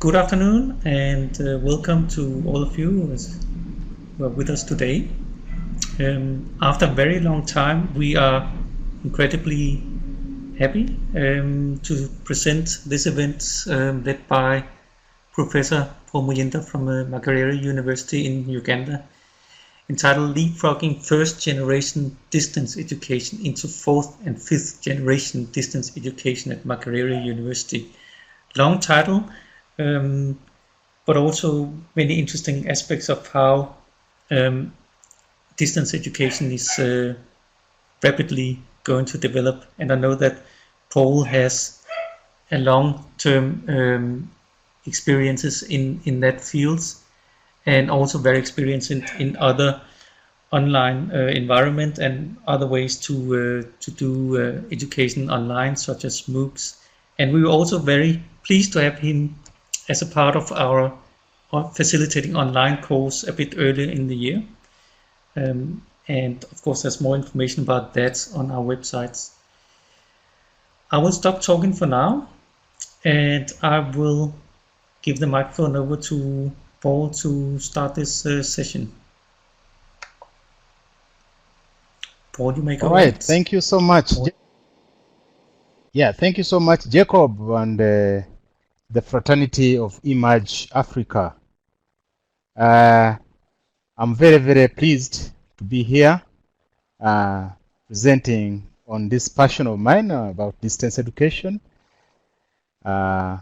Good afternoon and welcome to all of you who are with us today. After a very long time, we are incredibly happy to present this event led by Professor Paul Muyinda from Makerere University in Uganda, entitled Leapfrogging First Generation Distance Education into Fourth and Fifth Generation Distance Education at Makerere University. Long title, but also many interesting aspects of how distance education is rapidly going to develop. And I know that Paul has a long-term experiences in that fields, and also very experienced in other online environment and other ways to do education online, such as MOOCs. And we were also very pleased to have him as a part of our facilitating online course a bit earlier in the year. And of course, there's more information about that on our websites. I will stop talking for now, and I will give the microphone over to Paul to start this session. Paul, you may go. All right, thank you so much. Yeah, thank you so much, Jacob, and the fraternity of Emerge Africa. I'm very, very pleased to be here presenting on this passion of mine about distance education. When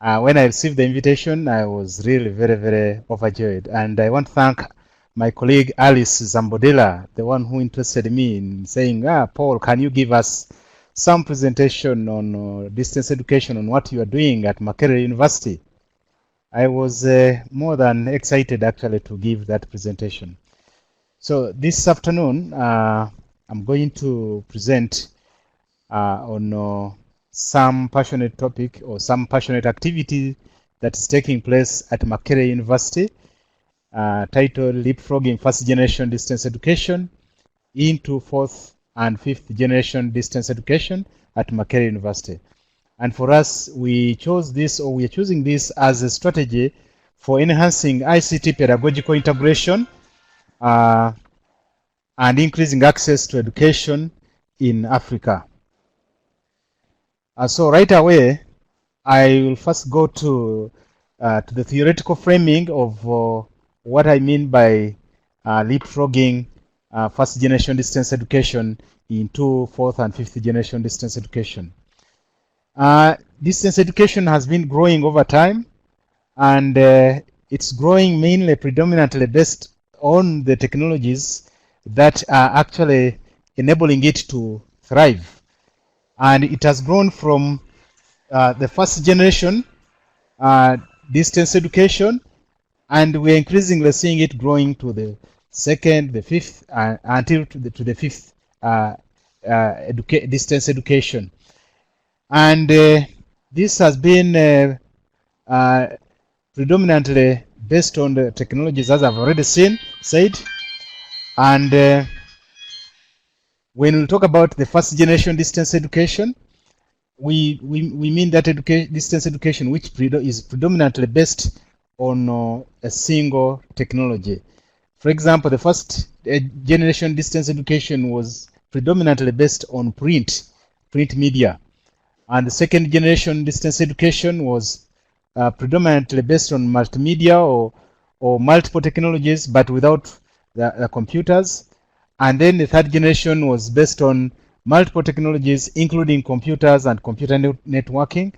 I received the invitation, I was really very, very overjoyed. And I want to thank my colleague Alice Zambodela, the one who interested me in saying, Paul, can you give us some presentation on distance education, on what you are doing at Makerere University? I was more than excited actually to give that presentation. So this afternoon, I'm going to present on some passionate topic or some passionate activity that is taking place at Makerere University, titled Leapfrogging First Generation Distance Education into Fourth and Fifth Generation Distance Education at Makerere University. And for us, we chose this, or we are choosing this as a strategy for enhancing ICT pedagogical integration and increasing access to education in Africa. So right away, I will first go to the theoretical framing of what I mean by leapfrogging first generation distance education into fourth and fifth generation distance education. Distance education has been growing over time, and it's growing mainly predominantly based on the technologies that are actually enabling it to thrive. And it has grown from the first generation distance education, and we're increasingly seeing it growing to the second, the fifth, until to the fifth distance education. And this has been predominantly based on the technologies, as I've already said. And when we talk about the first generation distance education, we mean that distance education which is predominantly based on a single technology. For example, the first generation distance education was predominantly based on print media. And the second generation distance education was predominantly based on multimedia or multiple technologies, but without the computers. And then the third generation was based on multiple technologies, including computers and computer networking.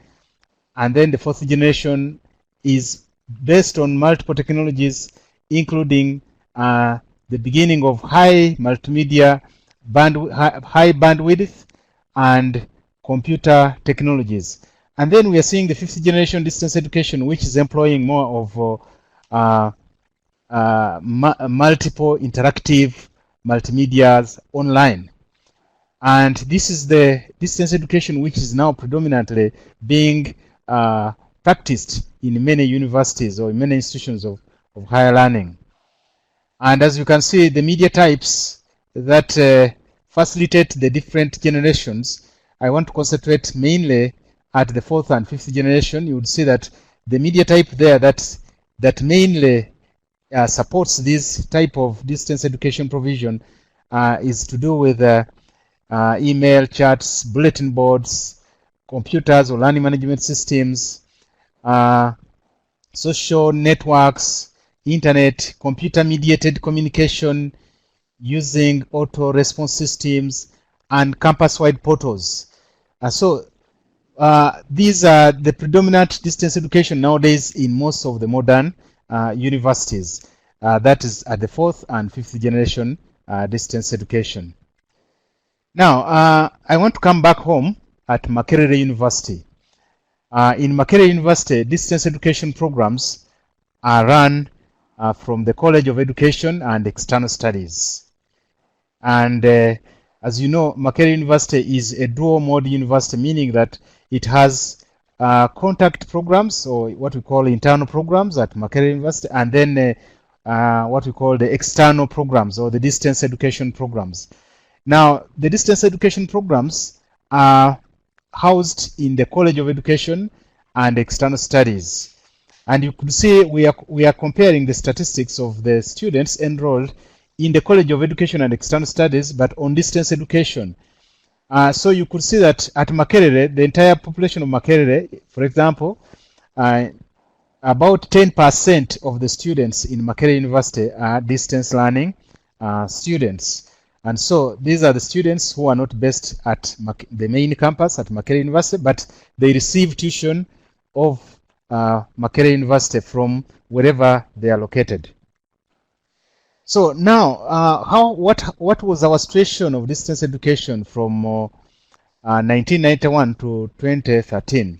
And then the fourth generation is based on multiple technologies, including the beginning of high multimedia, high bandwidth, and computer technologies. And then we are seeing the fifth generation distance education, which is employing more of multiple interactive multimedias online. And this is the distance education which is now predominantly being practiced in many universities or in many institutions of higher learning. And as you can see, the media types that facilitate the different generations, I want to concentrate mainly at the fourth and fifth generation. You would see that the media type there that mainly supports this type of distance education provision is to do with email, chats, bulletin boards, computers or learning management systems, social networks, internet, computer-mediated communication using auto-response systems, and campus-wide portals. These are the predominant distance education nowadays in most of the modern universities. That is at the 4th and 5th generation distance education. Now, I want to come back home at Makerere University. In Makerere University, distance education programs are run from the College of Education and External Studies. And as you know, Makerere University is a dual mode university, meaning that it has contact programs, or what we call internal programs at Makerere University, and then what we call the external programs, or the distance education programs. Now, the distance education programs are housed in the College of Education and External Studies. And you could see we are comparing the statistics of the students enrolled in the College of Education and External Studies, but on distance education. So you could see that at Makerere, the entire population of Makerere, for example, about 10% of the students in Makerere University are distance learning students. And so these are the students who are not based at the main campus at Makerere University, but they receive tuition of Makerere University from wherever they are located. So now, what was our situation of distance education from 1991 to 2013?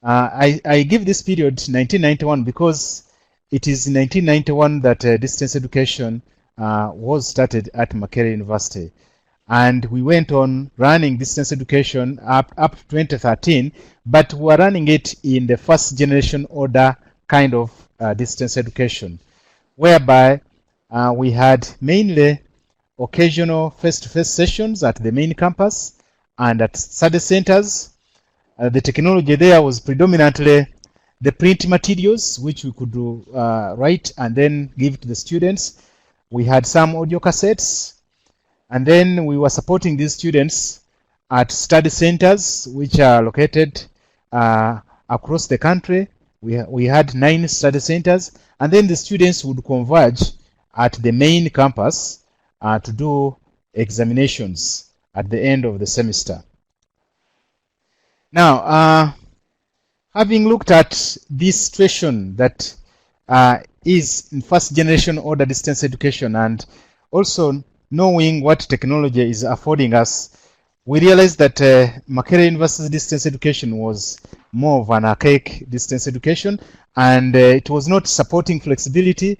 I give this period 1991 because it is in 1991 that distance education was started at Makerere University. And we went on running distance education up to 2013, but we were running it in the first generation order kind of distance education, whereby we had mainly occasional face-to-face sessions at the main campus and at study centers. The technology there was predominantly the print materials, which we could write and then give to the students. We had some audio cassettes, and then we were supporting these students at study centers, which are located across the country. We had 9 study centers, and then the students would converge at the main campus to do examinations at the end of the semester. Now, having looked at this situation that is in first generation order distance education, and also knowing what technology is affording us, we realized that Makerere University's distance education was more of an archaic distance education, and it was not supporting flexibility.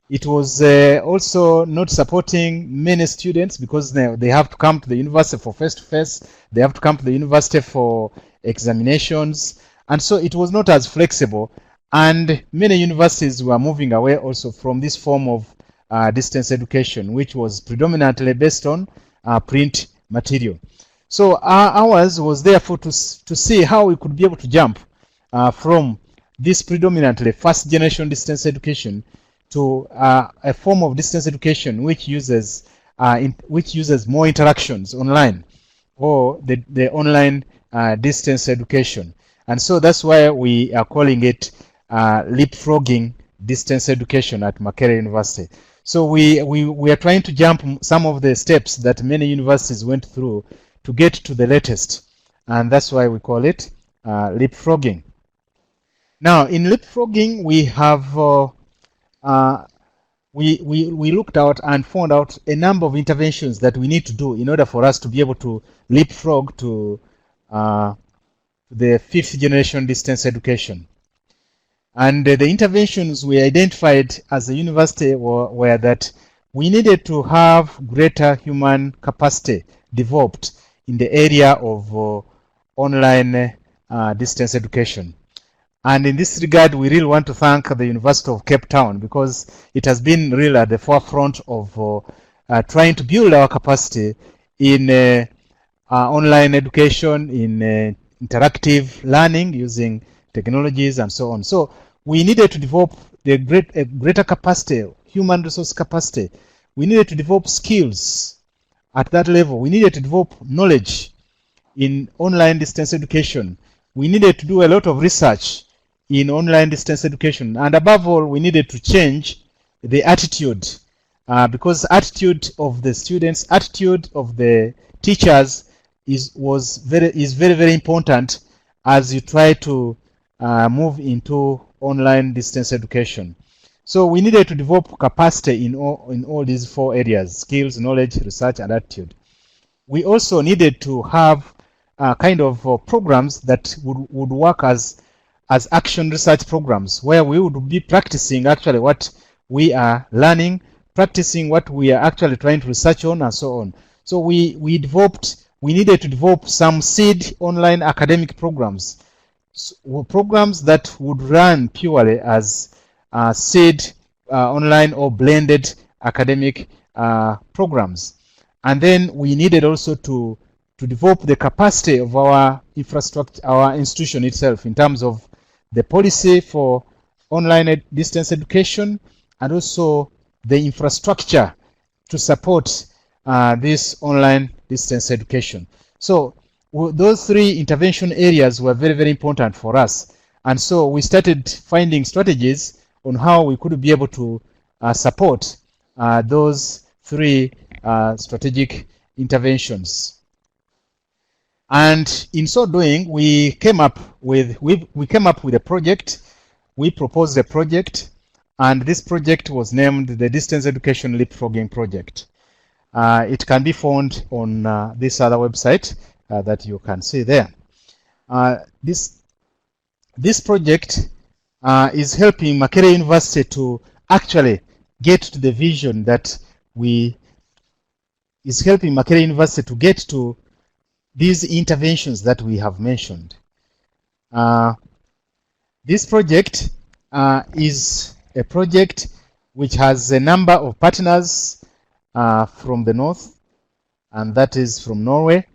It was also not supporting many students because they have to come to the university for face-to-face, they have to come to the university for examinations, and so it was not as flexible. And many universities were moving away also from this form of distance education, which was predominantly based on print material. So ours was therefore to see how we could be able to jump from this predominantly first generation distance education to a form of distance education which uses more interactions online, or the online distance education. And so that's why we are calling it leapfrogging distance education at Makerere University. So we are trying to jump some of the steps that many universities went through to get to the latest, and that's why we call it leapfrogging. Now, in leapfrogging, we have we looked out and found out a number of interventions that we need to do in order for us to be able to leapfrog to the 5th generation distance education. And the interventions we identified as a university were that we needed to have greater human capacity developed in the area of online distance education. And in this regard, we really want to thank the University of Cape Town, because it has been really at the forefront of trying to build our capacity in online education, in interactive learning using technologies, and so on. So we needed to develop a greater capacity, human resource capacity. We needed to develop skills at that level. We needed to develop knowledge in online distance education. We needed to do a lot of research in online distance education. And above all, we needed to change the attitude, because attitude of the students, attitude of the teachers is very important as you try to move into online distance education. So we needed to develop capacity in all these 4 areas: skills, knowledge, research, and attitude. We also needed to have kind of programs that would work as action research programs, where we would be practicing actually what we are learning, practicing what we are actually trying to research on, and so on. So we needed to develop some seed online academic programs, programs that would run purely as seed online or blended academic programs. And then we needed also to develop the capacity of our infrastructure, our institution itself, in terms of the policy for online distance education, and also the infrastructure to support this online distance education. So those 3 intervention areas were very important for us. And so we started finding strategies on how we could be able to support those 3 strategic interventions. And in so doing, we came up with a project. We proposed a project, and this project was named the Distance Education Leapfrogging Project. It can be found on this other website that you can see there. This project is helping Makerere University to actually get to the vision that is helping Makerere University to get to these interventions that we have mentioned. This project is a project which has a number of partners from the north, and that is from Norway,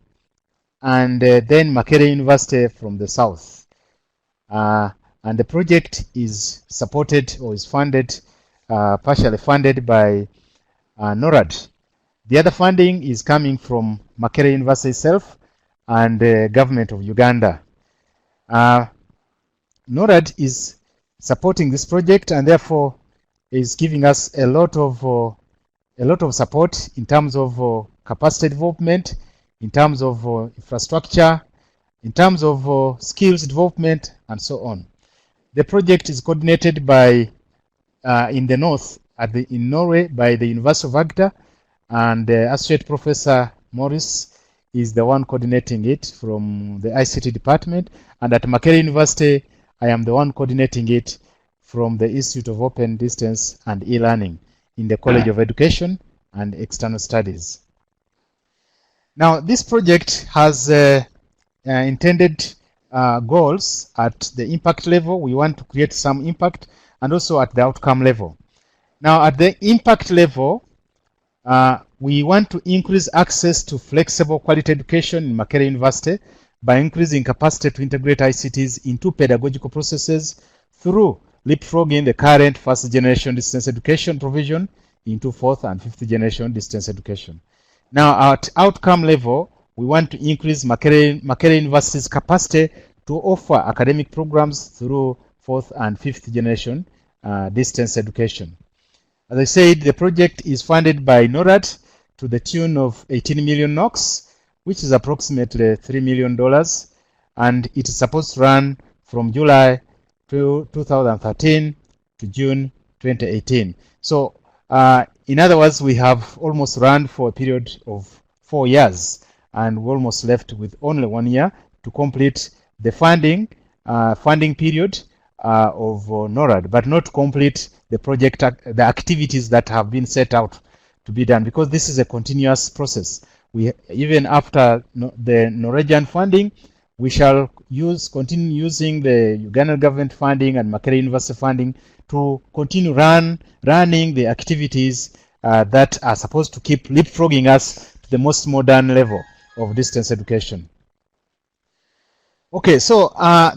and then Makerere University from the south. And the project is supported or is funded, partially funded by NORAD. The other funding is coming from Makerere University itself and the government of Uganda. NORAD is supporting this project, and therefore is giving us a lot of support in terms of capacity development, in terms of infrastructure, in terms of skills development, and so on. The project is coordinated by in the north in Norway by the University of Agder, and Associate Professor Morris is the one coordinating it from the ICT department, and at Makerere University I am the one coordinating it from the Institute of Open Distance and eLearning in the College of Education and External Studies. Now, this project has intended goals at the impact level. We want to create some impact, and also at the outcome level. Now, at the impact level, we want to increase access to flexible quality education in Makerere University by increasing capacity to integrate ICTs into pedagogical processes through leapfrogging the current first generation distance education provision into fourth and fifth generation distance education. Now, at outcome level, we want to increase Makerere University's capacity to offer academic programs through fourth and fifth generation distance education. As I said, the project is funded by NORAD to the tune of 18 million NOK, which is approximately $3 million, and it is supposed to run from July 2013 to June 2018. So, in other words, we have almost run for a period of 4 years, and we're almost left with only 1 year to complete the funding period of NORAD, but not to complete the project, the activities that have been set out to be done, because this is a continuous process. Even after the Norwegian funding, we shall continue using the Ugandan government funding and Makerere University funding to continue running the activities that are supposed to keep leapfrogging us to the most modern level of distance education. Okay, so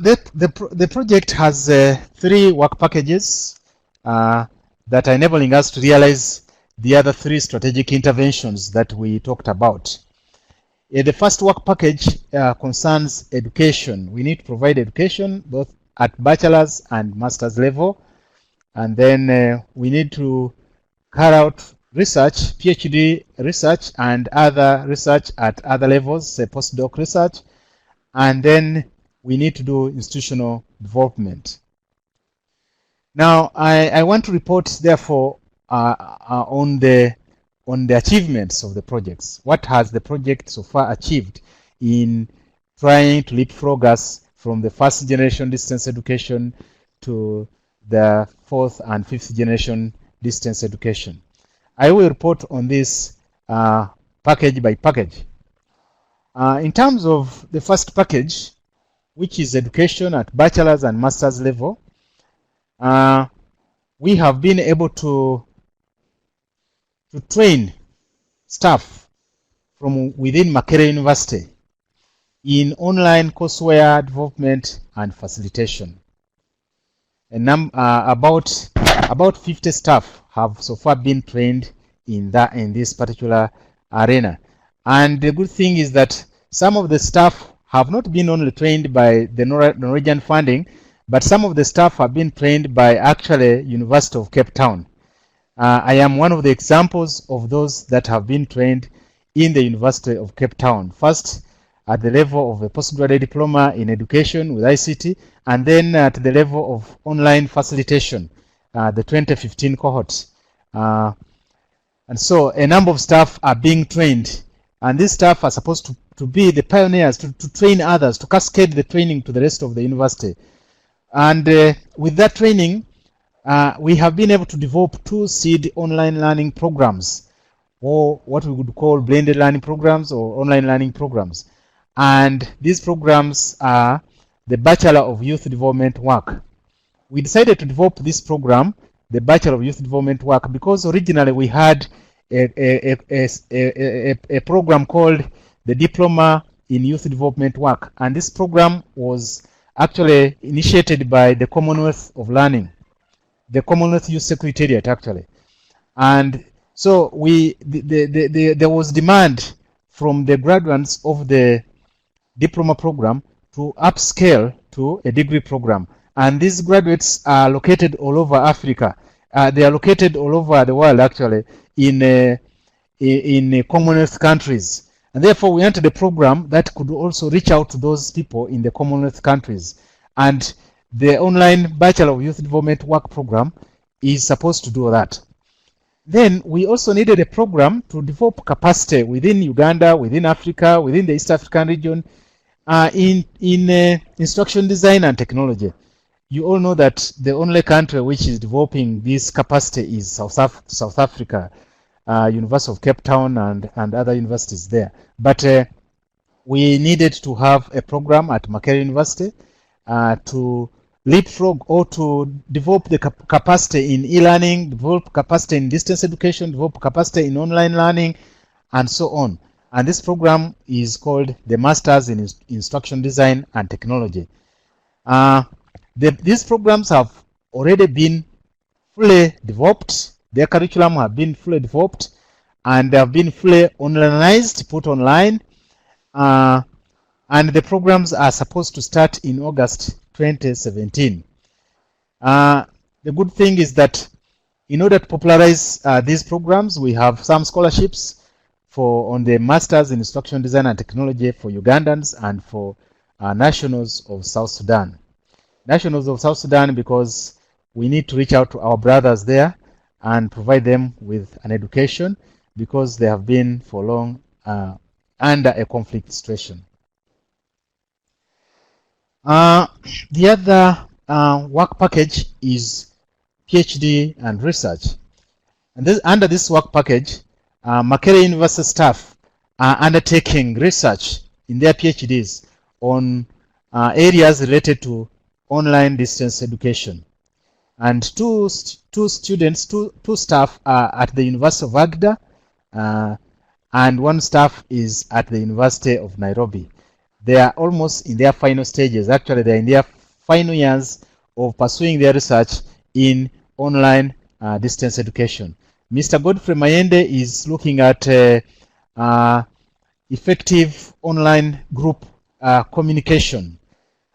the project has 3 work packages that are enabling us to realize the other 3 strategic interventions that we talked about. The first work package concerns education. We need to provide education both at bachelor's and master's level, and then we need to carry out research, PhD research, and other research at other levels, say postdoc research, and then we need to do institutional development. Now, I want to report, therefore, on the achievements of the projects. What has the project so far achieved in trying to leapfrog us from the 1st generation distance education to the 4th and 5th generation distance education? I will report on this package by package. In terms of the first package, which is education at bachelor's and master's level, we have been able to train staff from within Makerere University in online courseware development and facilitation. And about 50 staff have so far been trained in this particular arena. And the good thing is that some of the staff have not been only trained by the Norwegian funding, but some of the staff have been trained by actually University of Cape Town. I am one of the examples of those that have been trained in the University of Cape Town. First, at the level of a postgraduate diploma in education with ICT, and then at the level of online facilitation, the 2015 cohort. And so a number of staff are being trained, and these staff are supposed to be the pioneers, to train others, to cascade the training to the rest of the university. And with that training, we have been able to develop 2 seed online learning programs, or what we would call blended learning programs or online learning programs. And these programs are the Bachelor of Youth Development Work. We decided to develop this program, the Bachelor of Youth Development Work, because originally we had a program called the Diploma in Youth Development Work. And this program was actually initiated by the Commonwealth of Learning, the Commonwealth Youth Secretariat, actually. And so there was demand from the graduates of the diploma program to upscale to a degree program. And these graduates are located all over Africa. They are located all over the world, actually, in Commonwealth countries. And therefore, we wanted a program that could also reach out to those people in the Commonwealth countries. And the online Bachelor of Youth Development Work program is supposed to do that. Then we also needed a program to develop capacity within Uganda, within Africa, within the East African region, in instruction design and technology. You all know that the only country which is developing this capacity is South Africa, University of Cape Town and other universities there. But we needed to have a program at Makerere University to leapfrog or to develop the capacity in e-learning, develop capacity in distance education, develop capacity in online learning, and so on. And this program is called the Masters in Instruction Design and Technology. These programs have already been fully developed. Their curriculum have been fully developed, and they have been fully onlineized, put online. And the programs are supposed to start in August 2017. The good thing is that in order to popularize these programs, we have some scholarships on the Masters in Instruction Design and Technology for Ugandans and for nationals of South Sudan. Nationals of South Sudan, because we need to reach out to our brothers there and provide them with an education, because they have been for long under a conflict situation. The other work package is PhD and research. And under this work package, Makerere University staff are undertaking research in their PhDs on areas related to online distance education. And two staff are at the University of Agda, and one staff is at the University of Nairobi. They are almost in their final stages. Actually, they're in their final years of pursuing their research in online distance education. Mr. Godfrey Mayende is looking at effective online group communication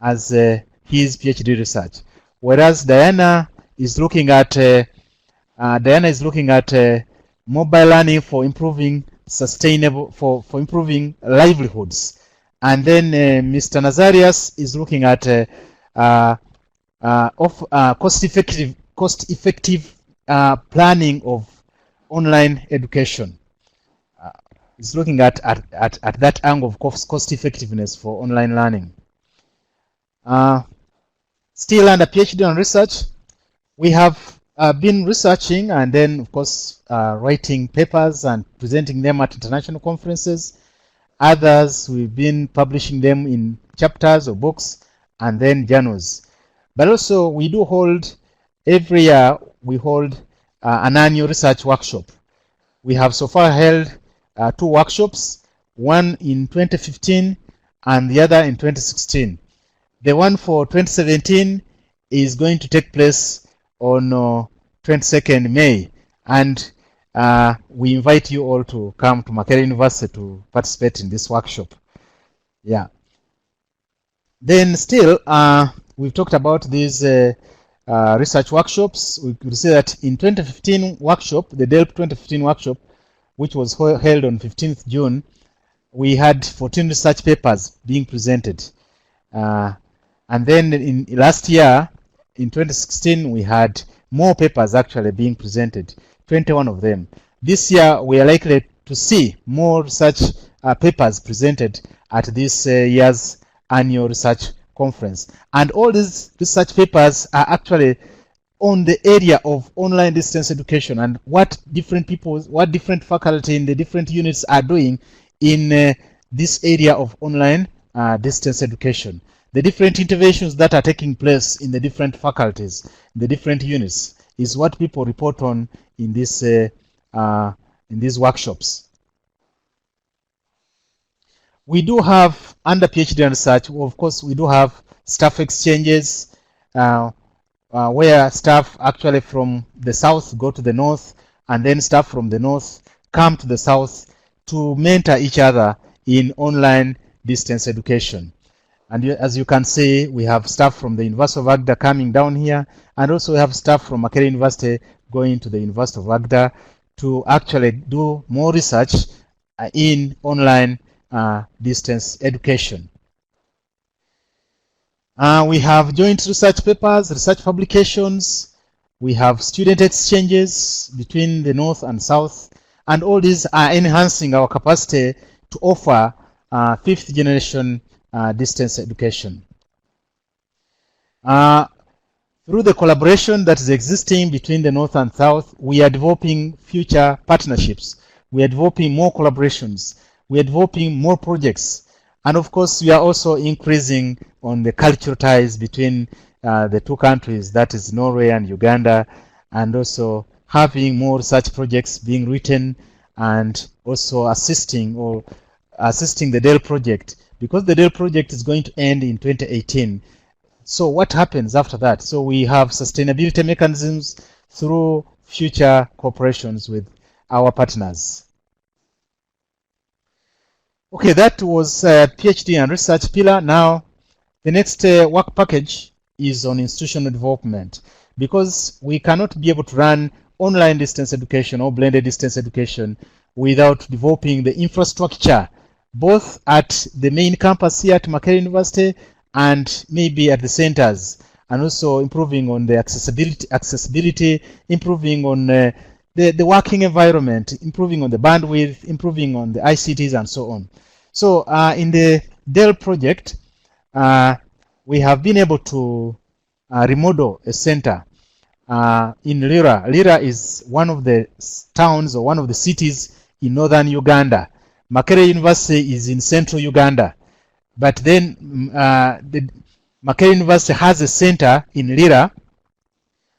as his PhD research, whereas Diana is looking at mobile learning for improving for improving livelihoods, and then Mr. Nazarius is looking at cost-effective planning of online education. Is looking at that angle of cost effectiveness for online learning. Still under PhD on research, we have been researching and then, of course, writing papers and presenting them at international conferences. Others, we've been publishing them in chapters or books and then journals. But also, we do hold, every year, we hold an annual research workshop. We have so far held 2 workshops, one in 2015 and the other in 2016. The one for 2017 is going to take place on 22nd May, and we invite you all to come to Makerere University to participate in this workshop. Yeah. Then still, we've talked about these research workshops. We could say that in 2015 workshop, the DELP 2015 workshop, which was held on 15th June, we had 14 research papers being presented. And then in last year, in 2016, we had more papers actually being presented, 21 of them. This year, we are likely to see more research papers presented at this year's annual research conference. And all these research papers are actually on the area of online distance education and what different faculty in the different units are doing in this area of online distance education. The different interventions that are taking place in the different faculties, the different units, is what people report on in these workshops. We do have, under PhD research, of course, we do have staff exchanges, where staff actually from the south go to the north, and then staff from the north come to the south to mentor each other in online distance education. And as you can see, we have staff from the University of Agder coming down here, and also we have staff from Makerere University going to the University of Agder to actually do more research in online distance education. We have joint research papers, research publications, we have student exchanges between the north and south, and all these are enhancing our capacity to offer 5th generation distance education. Through the collaboration that is existing between the north and south, we are developing future partnerships. We are developing more collaborations. We are developing more projects. And of course, we are also increasing on the cultural ties between the two countries, that is Norway and Uganda, and also having more such projects being written and also assisting the DEL project, because the DEL project is going to end in 2018. So what happens after that? So we have sustainability mechanisms through future cooperations with our partners. Okay, that was PhD and research pillar. Now, the next work package is on institutional development, because we cannot be able to run online distance education or blended distance education without developing the infrastructure, both at the main campus here at Makerere University and maybe at the centers, and also improving on the accessibility, improving on the working environment, improving on the bandwidth, improving on the ICTs, and so on. So in the DEL project, we have been able to remodel a center in Lira. Lira is one of the towns or one of the cities in northern Uganda. Makerere University is in central Uganda. But then the Makerere University has a center in Lira,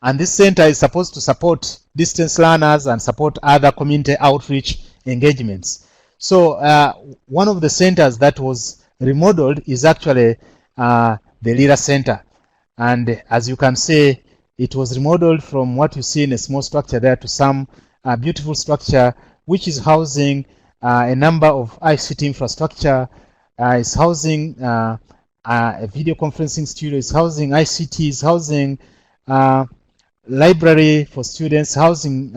and this center is supposed to support distance learners and support other community outreach engagements. So one of the centers that was remodeled is actually the Lira Center. And as you can see, it was remodeled from what you see in a small structure there to some beautiful structure, which is housing a number of ICT infrastructure. It's housing a video conferencing studio, it's housing ICT, it's housing library for students, housing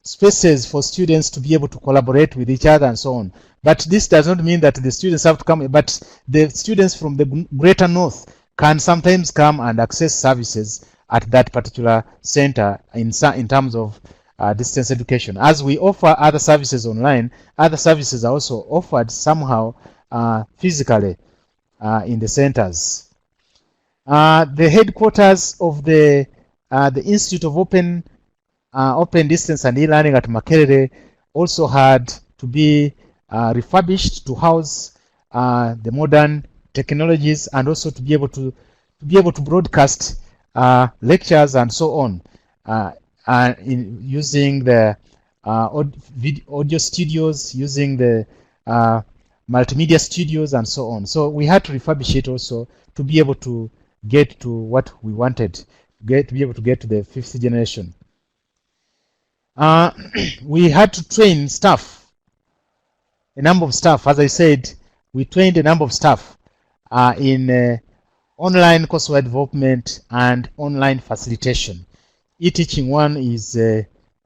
spaces for students to be able to collaborate with each other and so on. But this does not mean that the students have to come, but the students from the greater north can sometimes come and access services at that particular center in terms of distance education. As we offer other services online, other services are also offered somehow physically in the centers. The headquarters of the Institute of Open Distance and eLearning at Makerere also had to be refurbished to house the modern technologies and also to be able to broadcast lectures and so on, using the audio studios, using the multimedia studios and so on. So we had to refurbish it also to be able to get to what we wanted, to be able to get to the 5th generation. We had to train staff, a number of staff. As I said, we trained a number of staff in online courseware development and online facilitation. E-teaching 1 is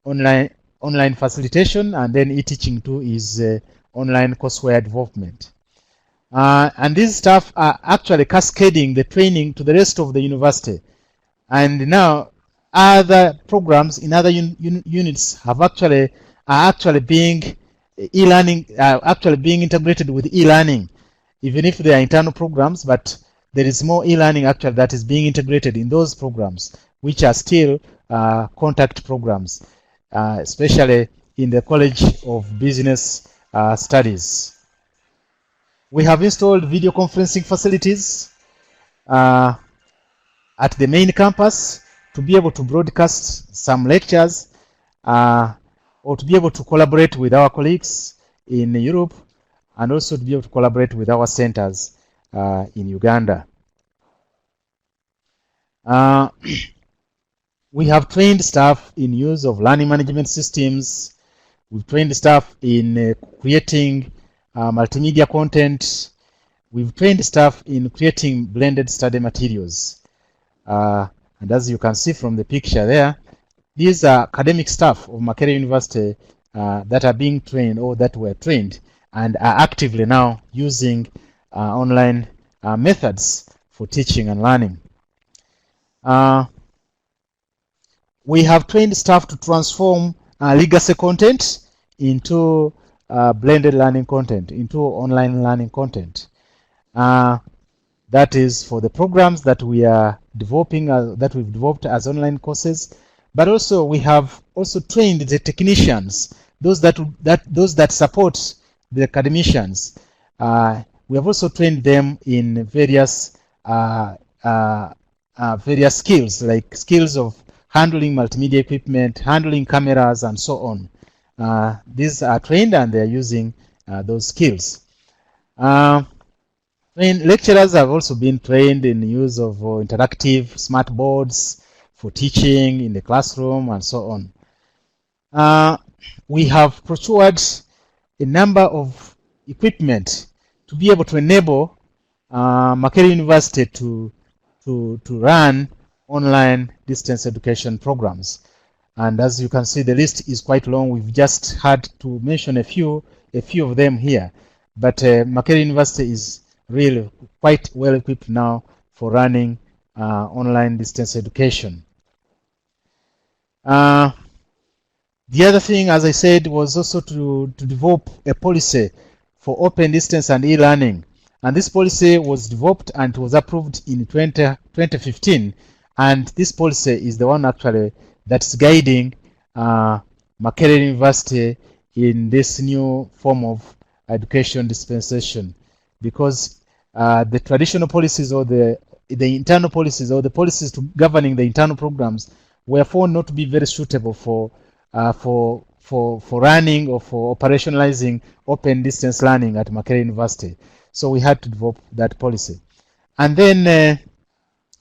online facilitation, and then e-teaching 2 is online courseware development. And these staff are actually cascading the training to the rest of the university. And now other programs in other units have are actually being integrated with e-learning, even if they are internal programs, but there is more e-learning actually that is being integrated in those programs, which are still contact programs, especially in the College of Business Studies. We have installed video conferencing facilities at the main campus to be able to broadcast some lectures or to be able to collaborate with our colleagues in Europe, and also to be able to collaborate with our centers in Uganda. We have trained staff in use of learning management systems. We've trained staff in creating multimedia content. We've trained staff in creating blended study materials. And as you can see from the picture there, these are academic staff of Makerere University that are being trained or that were trained and are actively now using online methods for teaching and learning. We have trained staff to transform legacy content into blended learning content, into online learning content. That is for the programs that we are developing, that we've developed as online courses. But also we have also trained the technicians, those that support the academicians. We have also trained them in various skills, like skills of handling multimedia equipment, handling cameras, and so on. These are trained and they are using those skills. Lecturers have also been trained in the use of interactive smart boards for teaching in the classroom and so on. We have procured a number of equipment to be able to enable Makerere University to run online distance education programs. And as you can see, the list is quite long. We've just had to mention a few of them here. But Makerere University is really quite well equipped now for running online distance education. The other thing, as I said, was also to develop a policy for open distance and e-learning. And this policy was developed and was approved in 2015. And this policy is the one actually that's guiding Makerere University in this new form of education dispensation. Because the traditional policies or the internal policies or the policies governing the internal programs were found not to be very suitable for running or for operationalizing open distance learning at Makerere University. So we had to develop that policy. And then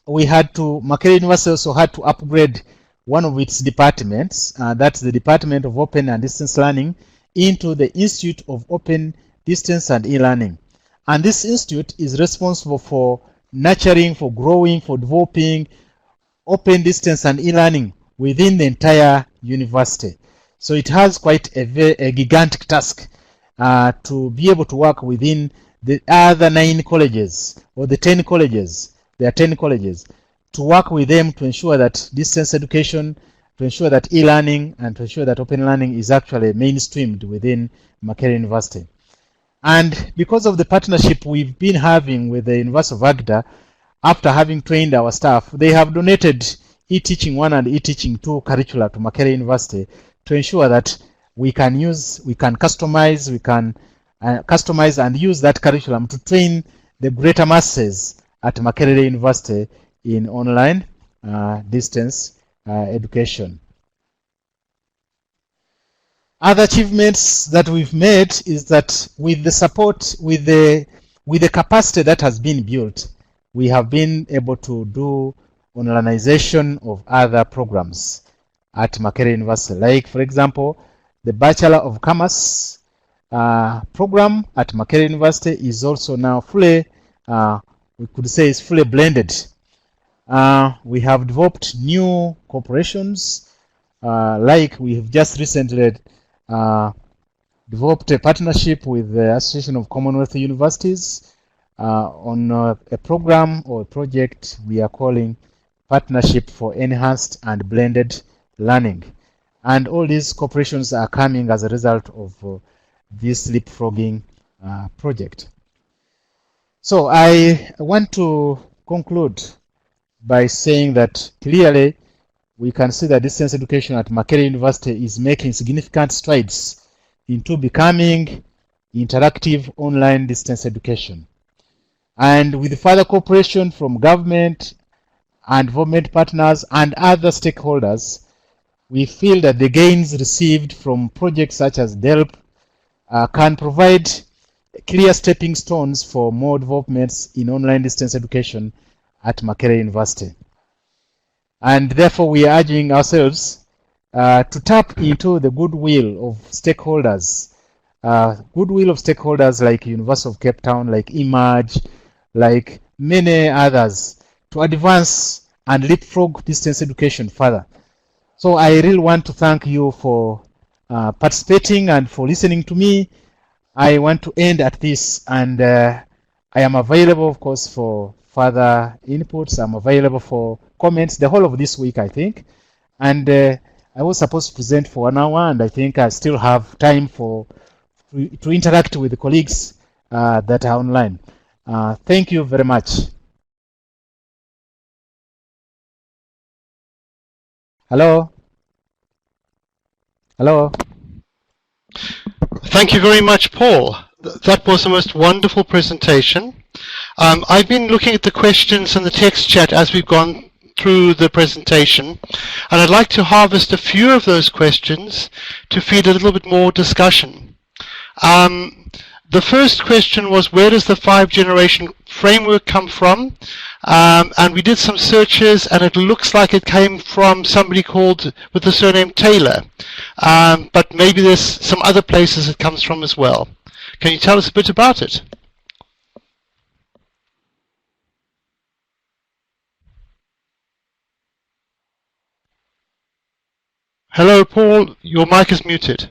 Makerere University also had to upgrade one of its departments, that's the Department of Open and Distance Learning, into the Institute of Open, Distance and eLearning. And this institute is responsible for nurturing, for growing, for developing open, distance and e-learning within the entire university. So it has quite a gigantic task to be able to work within the other 9 colleges or the 10 colleges. There are 10 colleges, to work with them to ensure that distance education, to ensure that e-learning, and to ensure that open learning is actually mainstreamed within Makerere University. And because of the partnership we've been having with the University of Agder, after having trained our staff, they have donated eTeaching 1 and eTeaching 2 curricula to Makerere University to ensure that we can customize and use that curriculum to train the greater masses at Makerere University in online distance education. Other achievements that we've made is that with the support, with the capacity that has been built, we have been able to do onlineization of other programs at Makerere University. Like, for example, the Bachelor of Commerce program at Makerere University is also now fully, we could say, is fully blended. We have developed new corporations, like we have just recently developed a partnership with the Association of Commonwealth Universities on a program or a project we are calling Partnership for Enhanced and Blended Learning. And all these corporations are coming as a result of this leapfrogging project. So I want to conclude by saying that clearly we can see that distance education at Makerere University is making significant strides into becoming interactive online distance education. And with further cooperation from government and government partners and other stakeholders, we feel that the gains received from projects such as DELP can provide clear stepping stones for more developments in online distance education at Makerere University. And therefore, we are urging ourselves to tap into the goodwill of stakeholders, like University of Cape Town, like eMERGE, like many others, to advance and leapfrog distance education further. So I really want to thank you for participating and for listening to me. I want to end at this, and I am available, of course, for further inputs. I'm available for comments the whole of this week, I think. And I was supposed to present for 1 hour, and I think I still have time to interact with the colleagues that are online. Thank you very much. Hello? Hello? Thank you very much, Paul. That was the most wonderful presentation. I've been looking at the questions in the text chat as we've gone through the presentation, and I'd like to harvest a few of those questions to feed a little bit more discussion. The first question was, where does the 5-generation framework come from? And we did some searches, and it looks like it came from somebody called with the surname Taylor. But maybe there's some other places it comes from as well. Can you tell us a bit about it? Hello, Paul. Your mic is muted.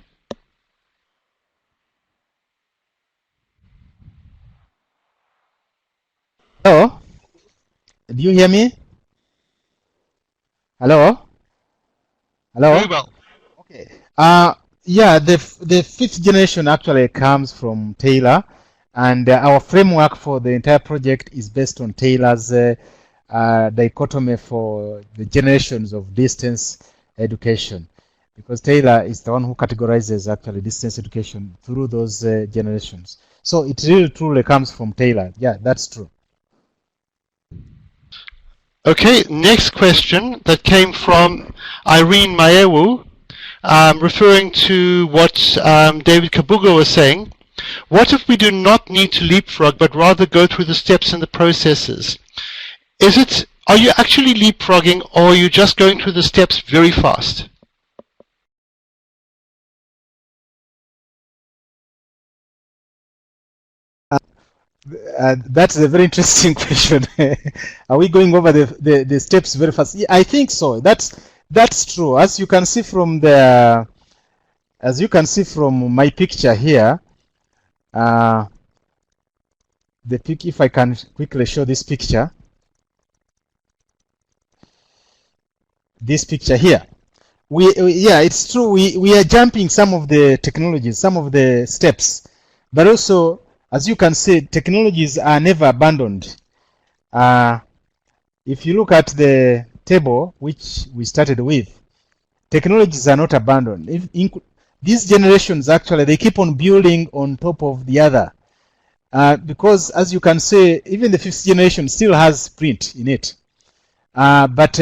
Hello? Do you hear me? Hello? Hello? Very well. Okay. Yeah, the 5th generation actually comes from Taylor, and our framework for the entire project is based on Taylor's dichotomy for the generations of distance education, because Taylor is the one who categorizes actually distance education through those generations. So it really truly comes from Taylor. Yeah, that's true. Okay, next question that came from Irene Maewu, referring to what David Kabuga was saying. What if we do not need to leapfrog, but rather go through the steps and the processes? Are you actually leapfrogging, or are you just going through the steps very fast? That's a very interesting question. Are we going over the steps very fast? Yeah, I think so. That's true. As you can see from my picture here, if I can quickly show this picture. This picture here. Yeah, it's true. We are jumping some of the technologies, some of the steps, but also, as you can see, technologies are never abandoned. If you look at the table which we started with, technologies are not abandoned. These generations, actually, they keep on building on top of the other. Because, as you can see, even the 5th generation still has print in it. But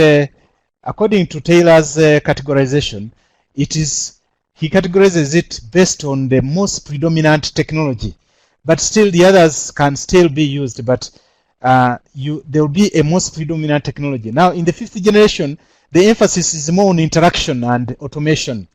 according to Taylor's categorization, he categorizes it based on the most predominant technology. But still, the others can still be used, but there will be a most predominant technology. Now, in the 5th generation, the emphasis is more on interaction and automation.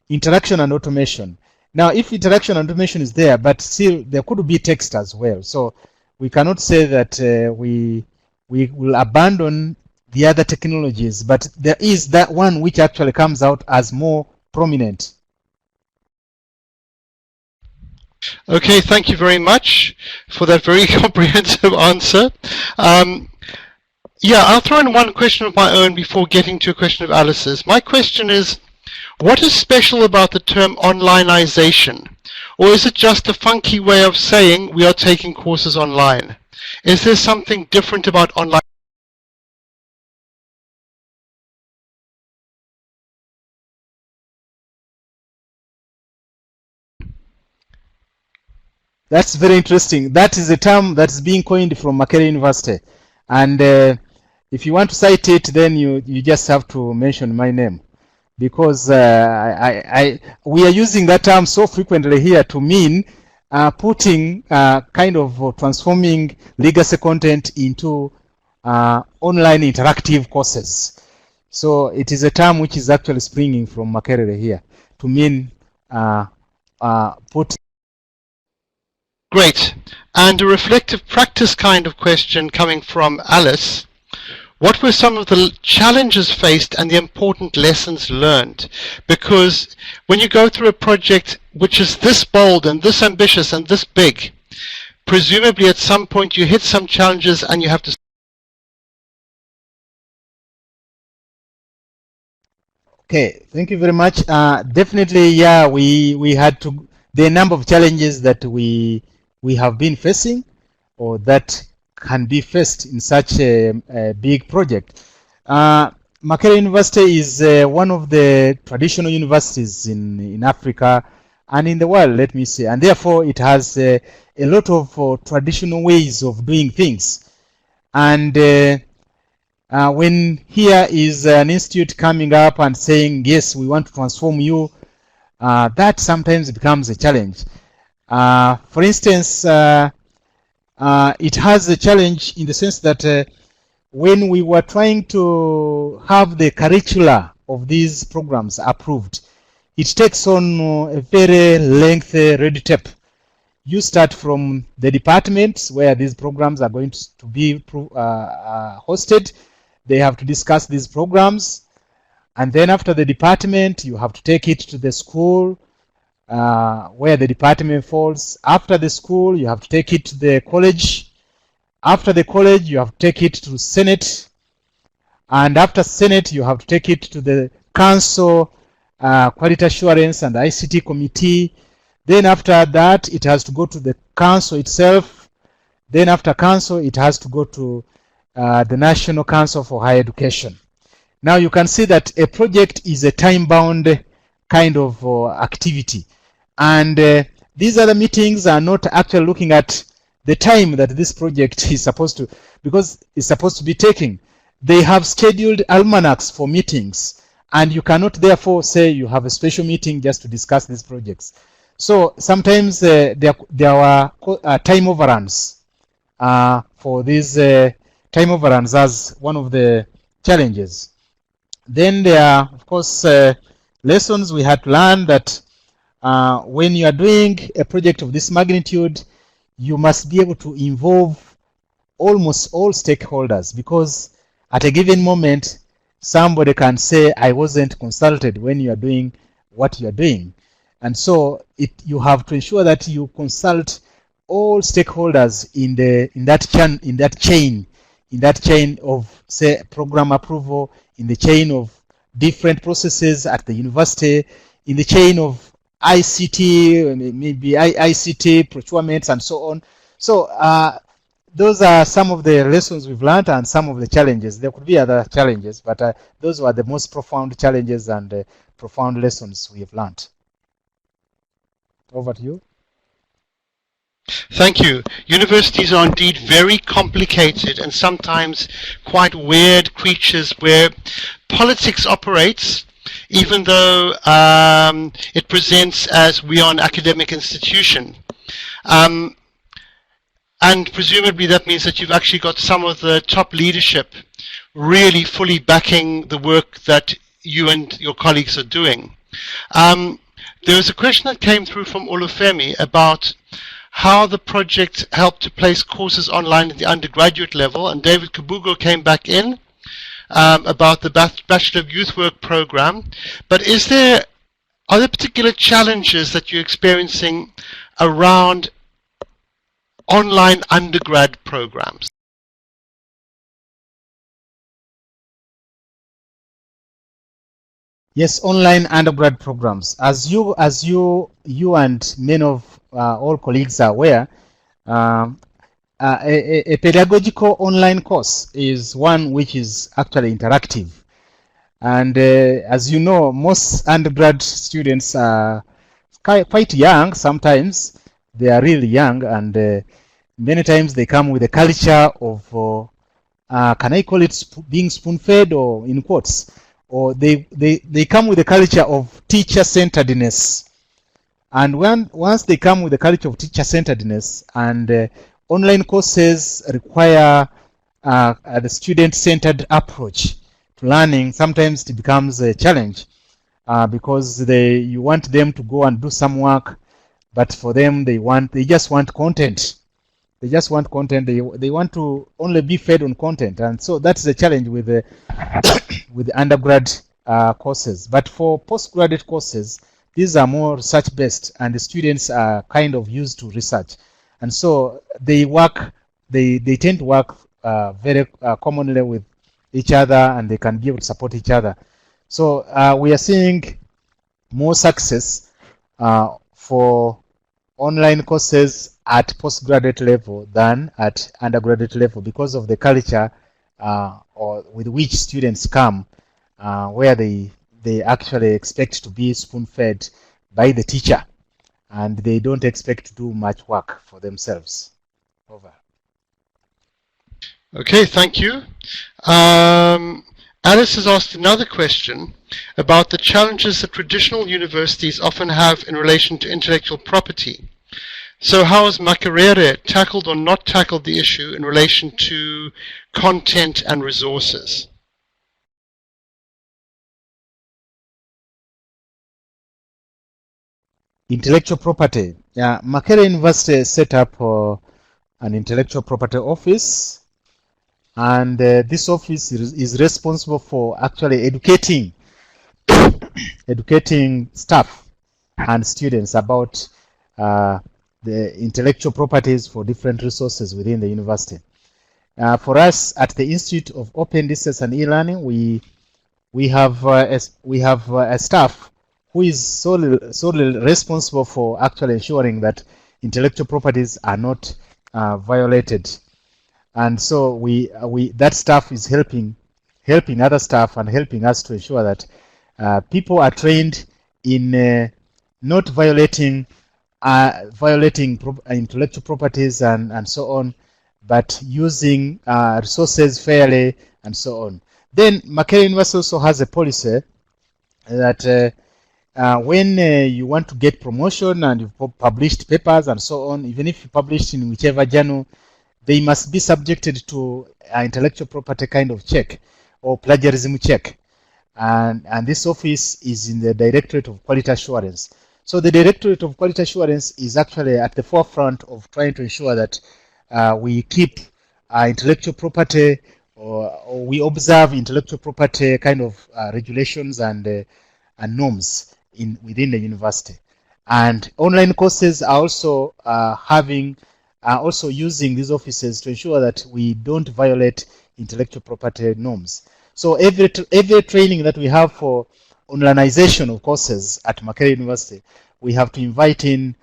Interaction and automation. Now, if interaction and automation is there, but still there could be text as well. So we cannot say that we will abandon the other technologies, but there is that one which actually comes out as more prominent. Okay, thank you very much for that very comprehensive answer. Yeah, I'll throw in one question of my own before getting to a question of Alice's. My question is, what is special about the term onlineization? Or is it just a funky way of saying we are taking courses online? Is there something different about online? That's very interesting. That is a term that's being coined from Makerere University. And if you want to cite it, then you just have to mention my name. Because we are using that term so frequently here to mean putting kind of transforming legacy content into online interactive courses. So it is a term which is actually springing from Makerere here to mean put. Great. And a reflective practice kind of question coming from Alice. What were some of the challenges faced and the important lessons learned? Because when you go through a project which is this bold and this ambitious and this big, presumably at some point you hit some challenges and you have to... Okay, thank you very much. Definitely, yeah, we had to, the number of challenges that we have been facing, or that can be faced in such a big project. Makerere University is one of the traditional universities in Africa and in the world, let me say, and therefore it has a lot of traditional ways of doing things. And when here is an institute coming up and saying, yes, we want to transform you, that sometimes becomes a challenge. For instance, it has a challenge in the sense that when we were trying to have the curricula of these programs approved, it takes on a very lengthy red tape. You start from the departments where these programs are going to be hosted. They have to discuss these programs. And then after the department, you have to take it to the school where the department falls. After the school, you have to take it to the college. After the college, you have to take it to Senate. And after Senate, you have to take it to the Council, Quality Assurance and ICT Committee. Then after that, it has to go to the Council itself. Then after Council, it has to go to the National Council for Higher Education. Now you can see that a project is a time-bound kind of activity. And these other meetings are not actually looking at the time that this project is supposed to, because it's supposed to be taking. They have scheduled almanacs for meetings, and you cannot therefore say you have a special meeting just to discuss these projects. So sometimes there were time overruns for these time overruns as one of the challenges. Then there are, of course, lessons we had to learn that when you are doing a project of this magnitude, you must be able to involve almost all stakeholders, because at a given moment, somebody can say, I wasn't consulted when you are doing what you are doing. And so you have to ensure that you consult all stakeholders in that chain of, say, program approval, in the chain of different processes at the university, in the chain of ICT, maybe ICT procurements and so on. So those are some of the lessons we've learned and some of the challenges. There could be other challenges, but those were the most profound challenges and profound lessons we have learned. Over to you. Thank you. Universities are indeed very complicated and sometimes quite weird creatures where politics operates, even though it presents as we are an academic institution. And presumably that means that you've actually got some of the top leadership really fully backing the work that you and your colleagues are doing. There was a question that came through from Olufemi about how the project helped to place courses online at the undergraduate level, and David Kabugo came back in about the Bachelor of Youth Work program. But are there particular challenges that you're experiencing around online undergrad programs? Yes, online undergrad programs. As you and many of all colleagues are aware, a pedagogical online course is one which is actually interactive. And as you know, most undergrad students are quite young. Sometimes they are really young, and many times they come with a culture of, can I call it being spoon-fed, or in quotes, or they come with a culture of teacher-centeredness. And once they come with a culture of teacher-centeredness, and online courses require the student-centered approach to learning, sometimes it becomes a challenge because you want them to go and do some work, but for them they just want content. They just want content. They want to only be fed on content, and so that's the challenge with the with the undergrad courses. But for postgraduate courses, these are more research based, and the students are kind of used to research, and so they tend to work very commonly with each other, and they can be able to support each other. So we are seeing more success for online courses at postgraduate level than at undergraduate level, because of the culture or with which students come, where they actually expect to be spoon-fed by the teacher, and they don't expect to do much work for themselves. Over. Okay, thank you. Alice has asked another question about the challenges that traditional universities often have in relation to intellectual property. So how has Makerere tackled or not tackled the issue in relation to content and resources? Intellectual property. Yeah, Makerere University set up an intellectual property office, and this office is responsible for actually educating staff and students about the intellectual properties for different resources within the university. For us at the Institute of Open Distance and eLearning, we have a staff who is solely responsible for actually ensuring that intellectual properties are not violated, and so that staff is helping other staff and helping us to ensure that people are trained in not violating intellectual properties and so on, but using resources fairly and so on. Then Makerere University also has a policy that when you want to get promotion and you've published papers and so on, even if you published in whichever journal, they must be subjected to an intellectual property kind of check or plagiarism check. And this office is in the Directorate of Quality Assurance. So the Directorate of Quality Assurance is actually at the forefront of trying to ensure that we keep intellectual property or we observe intellectual property kind of regulations and norms within the university. And online courses are also also using these offices to ensure that we don't violate intellectual property norms. So every training that we have for onlineization of courses at Makerere University, we have to invite in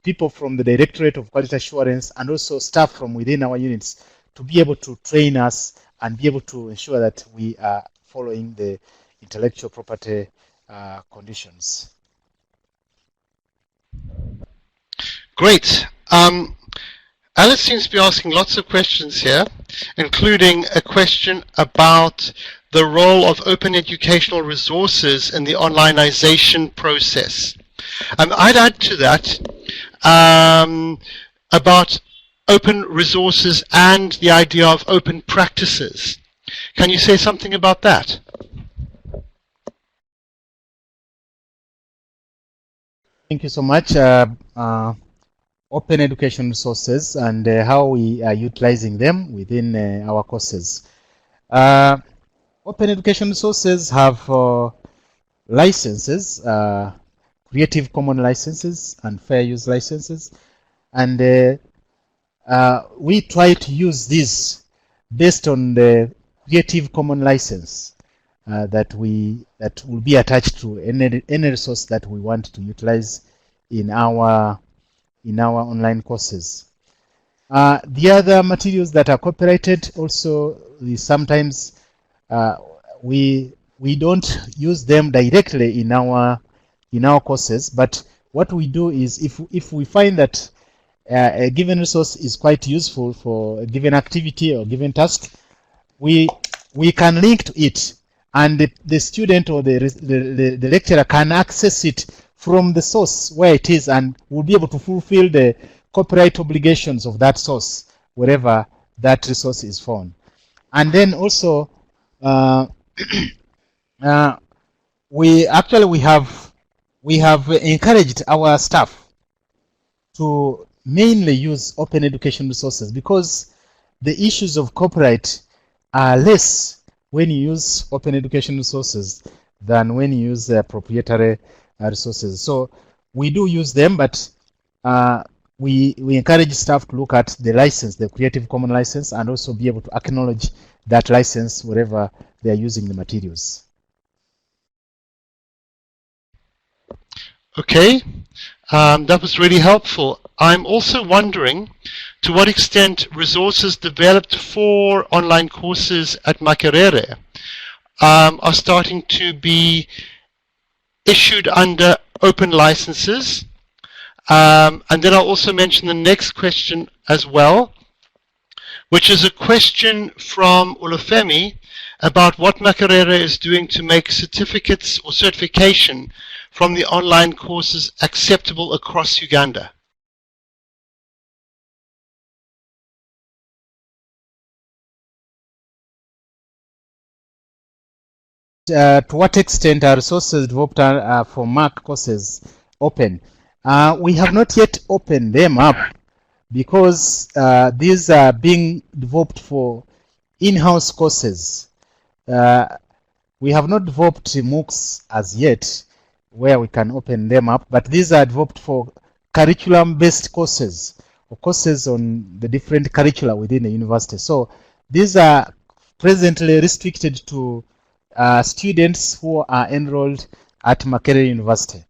people from the Directorate of Quality Assurance and also staff from within our units to be able to train us and be able to ensure that we are following the intellectual property conditions. Great. Alice seems to be asking lots of questions here, including a question about the role of open educational resources in the onlineization process. I'd add to that about open resources and the idea of open practices. Can you say something about that? Thank you so much. Open education resources and how we are utilizing them within our courses. Open education resources have licenses, Creative Commons licenses and fair use licenses, and we try to use these based on the Creative Commons license that will be attached to any resource that we want to utilize in our online courses. The other materials that are copyrighted also, sometimes we don't use them directly in our courses, but what we do is if we find that a given resource is quite useful for a given activity or given task, we can link to it, and the student or the lecturer can access it from the source where it is, and will be able to fulfill the copyright obligations of that source wherever that resource is found. And then also we have encouraged our staff to mainly use open education resources, because the issues of copyright are less when you use open education resources than when you use proprietary resources. So we do use them, but we encourage staff to look at the license, the Creative Commons license, and also be able to acknowledge that license wherever they are using the materials. Okay, that was really helpful. I'm also wondering to what extent resources developed for online courses at Makerere are starting to be issued under open licenses. And then I'll also mention the next question as well, which is a question from Olufemi about what Makerere is doing to make certificates or certification from the online courses acceptable across Uganda. To what extent are resources developed for MAC courses open? We have not yet opened them up, because these are being developed for in-house courses. We have not developed MOOCs as yet where we can open them up, but these are developed for curriculum-based courses, or courses on the different curricula within the university. So these are presently restricted to students who are enrolled at Makerere University.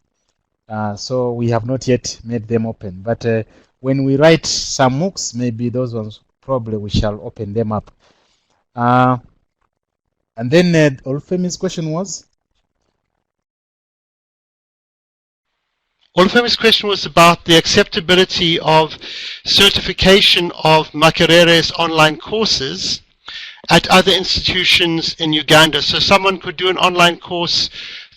So we have not yet made them open, but when we write some MOOCs, maybe those ones probably we shall open them up. And then Olufemi's question was? Olufemi's question was about the acceptability of certification of Makerere's online courses at other institutions in Uganda. So someone could do an online course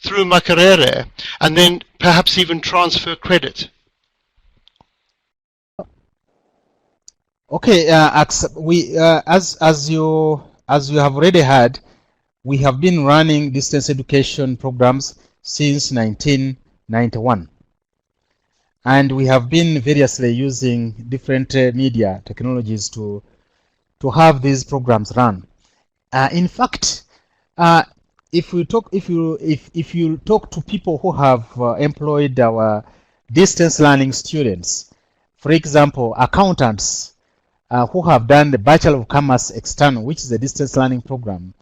through Makerere and then perhaps even transfer credit? Okay, as you have already heard, we have been running distance education programs since 1991, and we have been variously using different media technologies to have these programs run. In fact, if you talk to people who have employed our distance learning students, for example, accountants who have done the Bachelor of Commerce External, which is a distance learning program,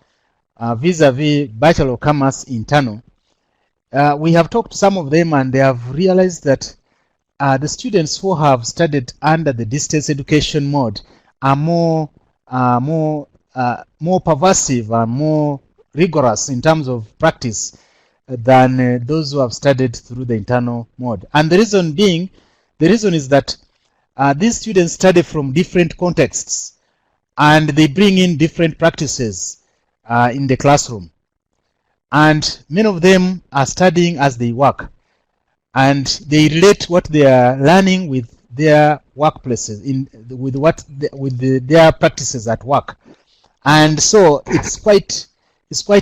vis-a-vis Bachelor of Commerce Internal, we have talked to some of them and they have realized that the students who have studied under the distance education mode are more pervasive and more rigorous in terms of practice than those who have studied through the internal mode. And the reason is that these students study from different contexts and they bring in different practices in the classroom. And many of them are studying as they work, and they relate what they are learning with their workplaces, with their practices at work. And so it's quite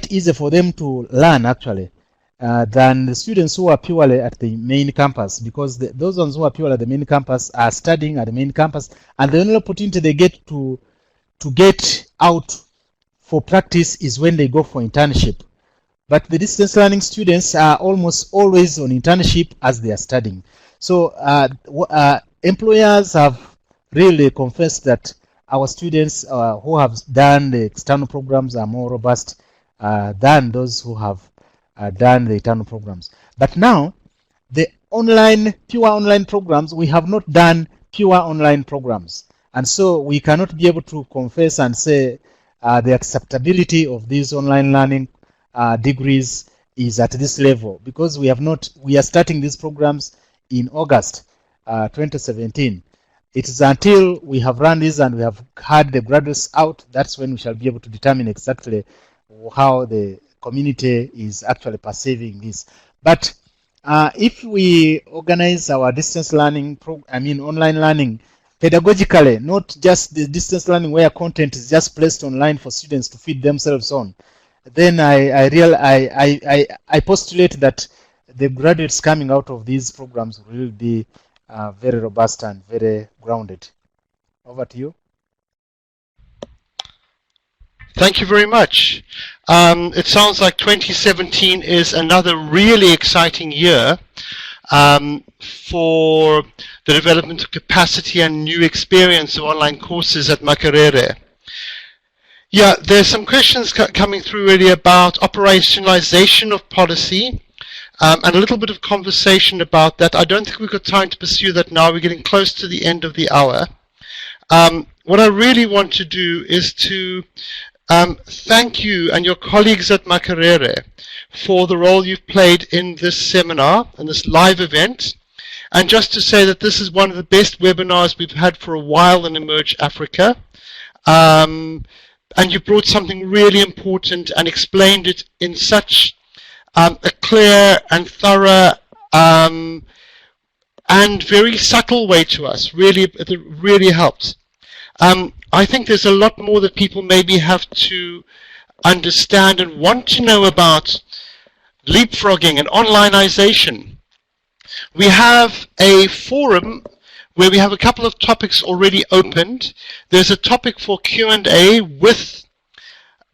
easy for them to learn actually than the students who are purely at the main campus, because those ones who are purely at the main campus are studying at the main campus, and the only opportunity they get to get out for practice is when they go for internship. But the distance learning students are almost always on internship as they are studying. So employers have really confessed that our students who have done the external programs are more robust than those who have done the internal programs. But now, the pure online programs, we have not done pure online programs. And so we cannot be able to confess and say the acceptability of these online learning degrees is at this level, because we are starting these programs in August 2017. It is until we have run this and we have had the graduates out, that's when we shall be able to determine exactly how the community is actually perceiving this. But if we organize our distance learning, online learning pedagogically, not just the distance learning where content is just placed online for students to feed themselves on, then I postulate that the graduates coming out of these programs will be very robust and very grounded. Over to you. Thank you very much. It sounds like 2017 is another really exciting year for the development of capacity and new experience of online courses at Makerere. Yeah, there's some questions coming through really about operationalization of policy and a little bit of conversation about that. I don't think we've got time to pursue that now. We're getting close to the end of the hour. What I really want to do is to thank you and your colleagues at Makerere for the role you've played in this seminar and this live event, and just to say that this is one of the best webinars we've had for a while in Emerge Africa, and you brought something really important and explained it in such a clear and thorough and very subtle way to us. It really helped. I think there's a lot more that people maybe have to understand and want to know about leapfrogging and onlineization. We have a forum where we have a couple of topics already opened. There's a topic for Q&A with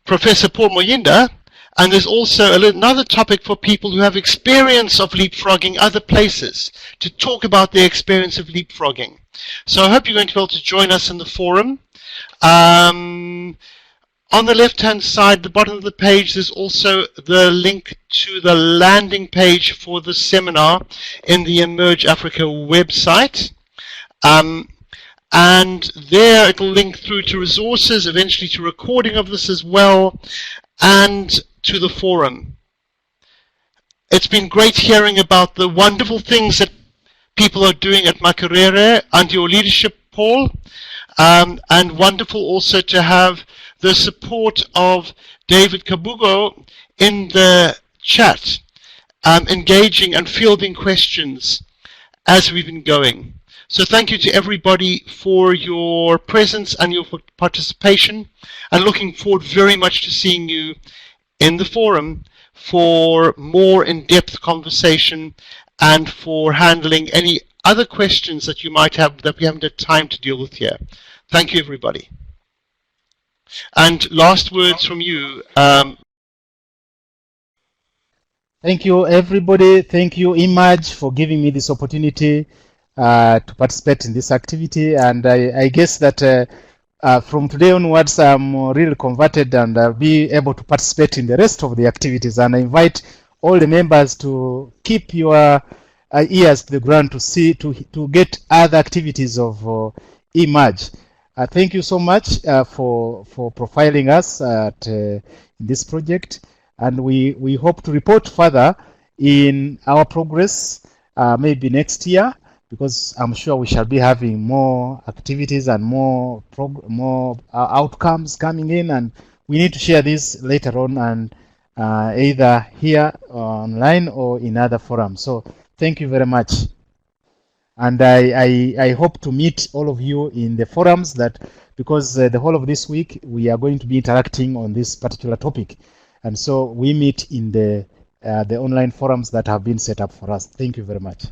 Professor Paul Moyinda, and there's also another topic for people who have experience of leapfrogging other places to talk about their experience of leapfrogging. So I hope you're going to be able to join us in the forum. On the left-hand side, the bottom of the page, there's also the link to the landing page for the seminar in the Emerge Africa website. And there it'll link through to resources, eventually to recording of this as well, and to the forum. It's been great hearing about the wonderful things that people are doing at Makerere under your leadership, Paul, and wonderful also to have the support of David Kabugo in the chat. engaging and fielding questions as we've been going. So thank you to everybody for your presence and your participation, and looking forward very much to seeing you in the forum for more in-depth conversation and for handling any other questions that you might have that we haven't had time to deal with here. Thank you, everybody. And last words from you. Thank you, everybody. Thank you, Image, for giving me this opportunity to participate in this activity. And I guess that from today onwards, I'm really converted, and I'll be able to participate in the rest of the activities. And I invite all the members to keep your ears to the ground to see, to get other activities of Image. Thank you so much for profiling us in this project. And we hope to report further in our progress maybe next year, because I'm sure we shall be having more activities and more outcomes coming in, and we need to share this later on, and either here online or in other forums. So thank you very much. And I hope to meet all of you in the forums, that because the whole of this week we are going to be interacting on this particular topic. And so we meet in the online forums that have been set up for us. Thank you very much.